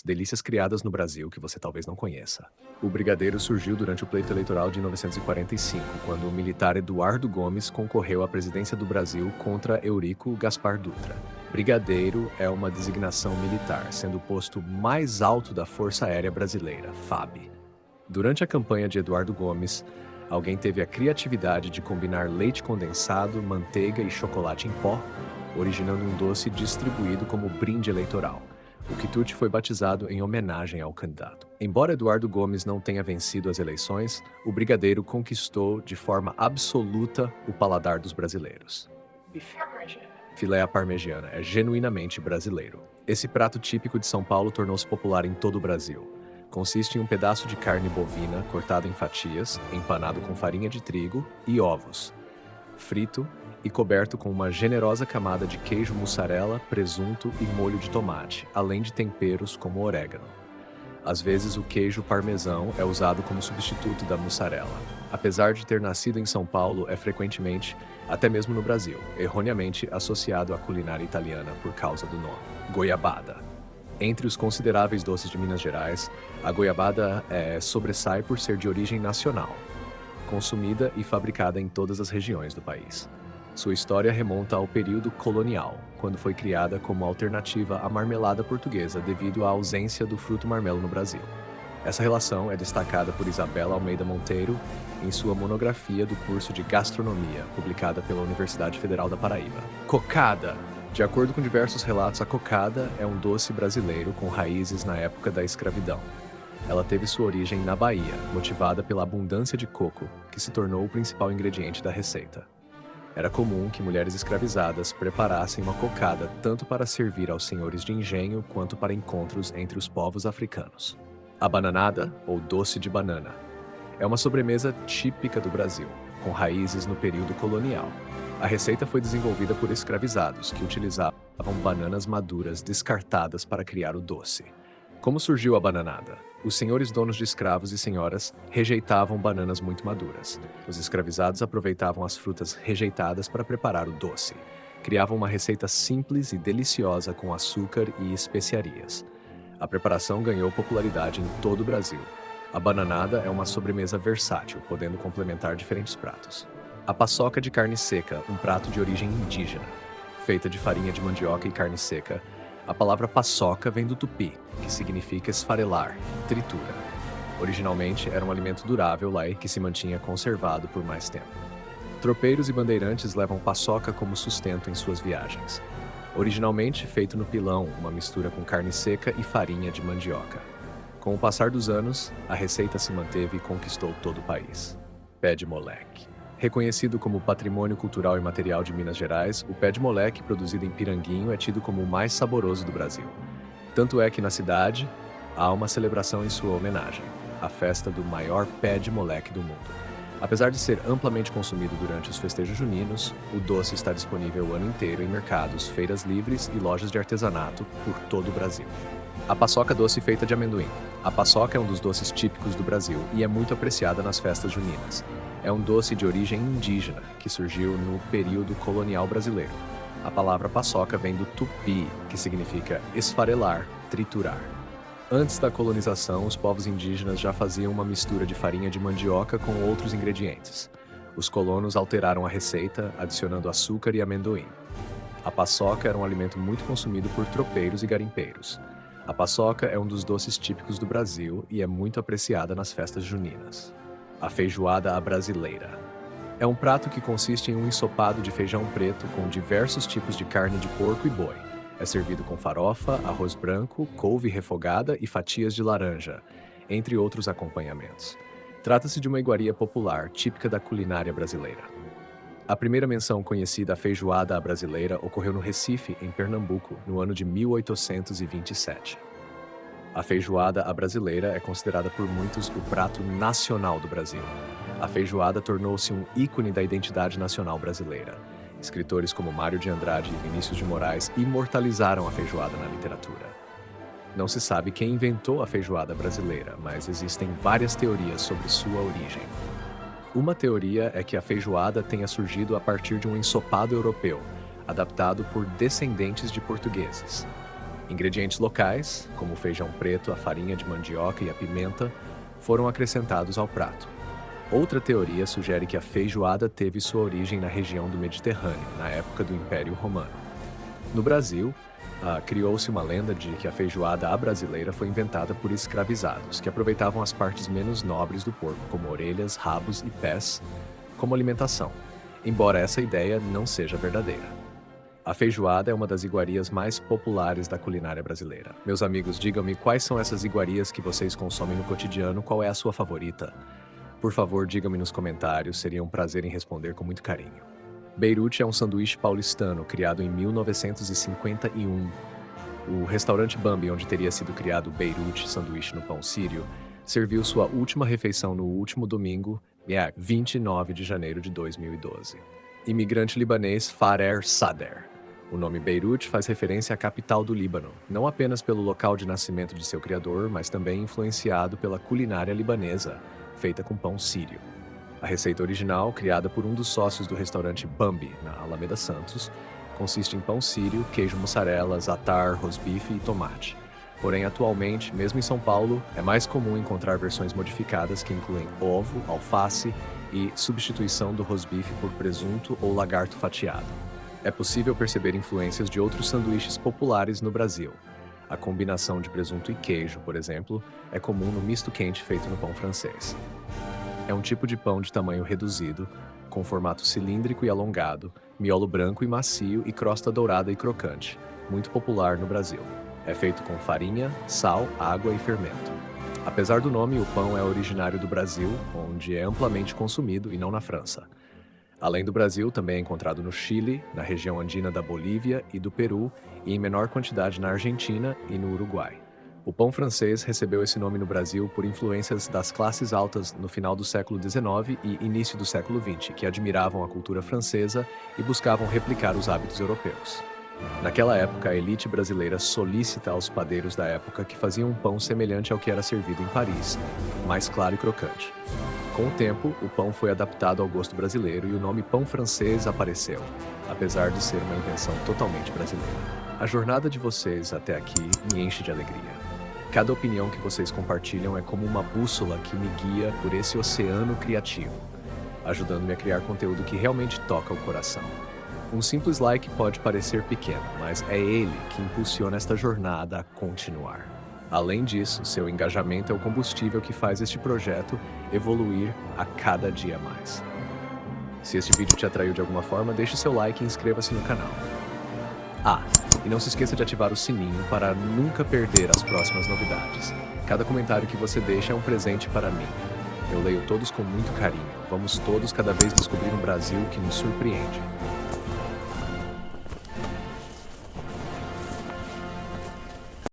delícias criadas no Brasil que você talvez não conheça. O brigadeiro surgiu durante o pleito eleitoral de 1945, quando o militar Eduardo Gomes concorreu à presidência do Brasil contra Eurico Gaspar Dutra. Brigadeiro é uma designação militar, sendo o posto mais alto da Força Aérea Brasileira, FAB. Durante a campanha de Eduardo Gomes, alguém teve a criatividade de combinar leite condensado, manteiga e chocolate em pó, originando um doce distribuído como brinde eleitoral. O quitute foi batizado em homenagem ao candidato. Embora Eduardo Gomes não tenha vencido as eleições, o brigadeiro conquistou de forma absoluta o paladar dos brasileiros. Filé à parmegiana é genuinamente brasileiro. Esse prato típico de São Paulo tornou-se popular em todo o Brasil. Consiste em um pedaço de carne bovina cortado em fatias, empanado com farinha de trigo e ovos, frito e coberto com uma generosa camada de queijo mussarela, presunto e molho de tomate, além de temperos como orégano. Às vezes, o queijo parmesão é usado como substituto da mussarela. Apesar de ter nascido em São Paulo, é frequentemente, até mesmo no Brasil, erroneamente associado à culinária italiana por causa do nome. Goiabada. Entre os consideráveis doces de Minas Gerais, a goiabada sobressai por ser de origem nacional, consumida e fabricada em todas as regiões do país. Sua história remonta ao período colonial, quando foi criada como alternativa à marmelada portuguesa devido à ausência do fruto marmelo no Brasil. Essa relação é destacada por Isabela Almeida Monteiro em sua monografia do curso de Gastronomia, publicada pela Universidade Federal da Paraíba. Cocada. De acordo com diversos relatos, a cocada é um doce brasileiro com raízes na época da escravidão. Ela teve sua origem na Bahia, motivada pela abundância de coco, que se tornou o principal ingrediente da receita. Era comum que mulheres escravizadas preparassem uma cocada tanto para servir aos senhores de engenho quanto para encontros entre os povos africanos. A bananada, ou doce de banana, é uma sobremesa típica do Brasil, com raízes no período colonial. A receita foi desenvolvida por escravizados que utilizavam bananas maduras descartadas para criar o doce. Como surgiu a bananada? Os senhores donos de escravos e senhoras rejeitavam bananas muito maduras. Os escravizados aproveitavam as frutas rejeitadas para preparar o doce. Criavam uma receita simples e deliciosa com açúcar e especiarias. A preparação ganhou popularidade em todo o Brasil. A bananada é uma sobremesa versátil, podendo complementar diferentes pratos. A paçoca de carne seca, um prato de origem indígena. Feita de farinha de mandioca e carne seca, a palavra paçoca vem do tupi, que significa esfarelar, tritura. Originalmente, era um alimento durável lá e que se mantinha conservado por mais tempo. Tropeiros e bandeirantes levam paçoca como sustento em suas viagens. Originalmente feito no pilão, uma mistura com carne seca e farinha de mandioca. Com o passar dos anos, a receita se manteve e conquistou todo o país. Pé de moleque. Reconhecido como Patrimônio Cultural e Material de Minas Gerais, o pé de moleque produzido em Piranguinho é tido como o mais saboroso do Brasil. Tanto é que na cidade, há uma celebração em sua homenagem, a festa do maior pé de moleque do mundo. Apesar de ser amplamente consumido durante os festejos juninos, o doce está disponível o ano inteiro em mercados, feiras livres e lojas de artesanato por todo o Brasil. A paçoca doce feita de amendoim. A paçoca é um dos doces típicos do Brasil e é muito apreciada nas festas juninas. É um doce de origem indígena, que surgiu no período colonial brasileiro. A palavra paçoca vem do tupi, que significa esfarelar, triturar. Antes da colonização, os povos indígenas já faziam uma mistura de farinha de mandioca com outros ingredientes. Os colonos alteraram a receita, adicionando açúcar e amendoim. A paçoca era um alimento muito consumido por tropeiros e garimpeiros. A paçoca é um dos doces típicos do Brasil e é muito apreciada nas festas juninas. A feijoada à brasileira. É um prato que consiste em um ensopado de feijão preto com diversos tipos de carne de porco e boi. É servido com farofa, arroz branco, couve refogada e fatias de laranja, entre outros acompanhamentos. Trata-se de uma iguaria popular, típica da culinária brasileira. A primeira menção conhecida à feijoada à brasileira ocorreu no Recife, em Pernambuco, no ano de 1827. A feijoada à brasileira é considerada por muitos o prato nacional do Brasil. A feijoada tornou-se um ícone da identidade nacional brasileira. Escritores como Mário de Andrade e Vinícius de Moraes imortalizaram a feijoada na literatura. Não se sabe quem inventou a feijoada brasileira, mas existem várias teorias sobre sua origem. Uma teoria é que a feijoada tenha surgido a partir de um ensopado europeu, adaptado por descendentes de portugueses. Ingredientes locais, como o feijão preto, a farinha de mandioca e a pimenta, foram acrescentados ao prato. Outra teoria sugere que a feijoada teve sua origem na região do Mediterrâneo, na época do Império Romano. No Brasil, criou-se uma lenda de que a feijoada à brasileira foi inventada por escravizados, que aproveitavam as partes menos nobres do porco, como orelhas, rabos e pés, como alimentação, embora essa ideia não seja verdadeira. A feijoada é uma das iguarias mais populares da culinária brasileira. Meus amigos, digam-me quais são essas iguarias que vocês consomem no cotidiano, qual é a sua favorita? Por favor, diga-me nos comentários, seria um prazer em responder com muito carinho. Beirute é um sanduíche paulistano, criado em 1951. O restaurante Bambi, onde teria sido criado o Beirute sanduíche no pão sírio, serviu sua última refeição no último domingo, 29 de janeiro de 2012. Imigrante libanês Farer Sader. O nome Beirute faz referência à capital do Líbano, não apenas pelo local de nascimento de seu criador, mas também influenciado pela culinária libanesa, feita com pão sírio. A receita original, criada por um dos sócios do restaurante Bambi, na Alameda Santos, consiste em pão sírio, queijo mussarela, za'atar, rosbife e tomate. Porém, atualmente, mesmo em São Paulo, é mais comum encontrar versões modificadas que incluem ovo, alface e substituição do rosbife por presunto ou lagarto fatiado. É possível perceber influências de outros sanduíches populares no Brasil. A combinação de presunto e queijo, por exemplo, é comum no misto quente feito no pão francês. É um tipo de pão de tamanho reduzido, com formato cilíndrico e alongado, miolo branco e macio e crosta dourada e crocante, muito popular no Brasil. É feito com farinha, sal, água e fermento. Apesar do nome, o pão é originário do Brasil, onde é amplamente consumido e não na França. Além do Brasil, também é encontrado no Chile, na região andina da Bolívia e do Peru, e em menor quantidade na Argentina e no Uruguai. O pão francês recebeu esse nome no Brasil por influências das classes altas no final do século XIX e início do século XX, que admiravam a cultura francesa e buscavam replicar os hábitos europeus. Naquela época, a elite brasileira solícita aos padeiros da época que faziam um pão semelhante ao que era servido em Paris, mais claro e crocante. Com o tempo, o pão foi adaptado ao gosto brasileiro e o nome pão francês apareceu, apesar de ser uma invenção totalmente brasileira. A jornada de vocês até aqui me enche de alegria. Cada opinião que vocês compartilham é como uma bússola que me guia por esse oceano criativo, ajudando-me a criar conteúdo que realmente toca o coração. Um simples like pode parecer pequeno, mas é ele que impulsiona esta jornada a continuar. Além disso, seu engajamento é o combustível que faz este projeto evoluir a cada dia mais. Se este vídeo te atraiu de alguma forma, deixe seu like e inscreva-se no canal. E não se esqueça de ativar o sininho para nunca perder as próximas novidades. Cada comentário que você deixa é um presente para mim. Eu leio todos com muito carinho. Vamos todos cada vez descobrir um Brasil que nos surpreende.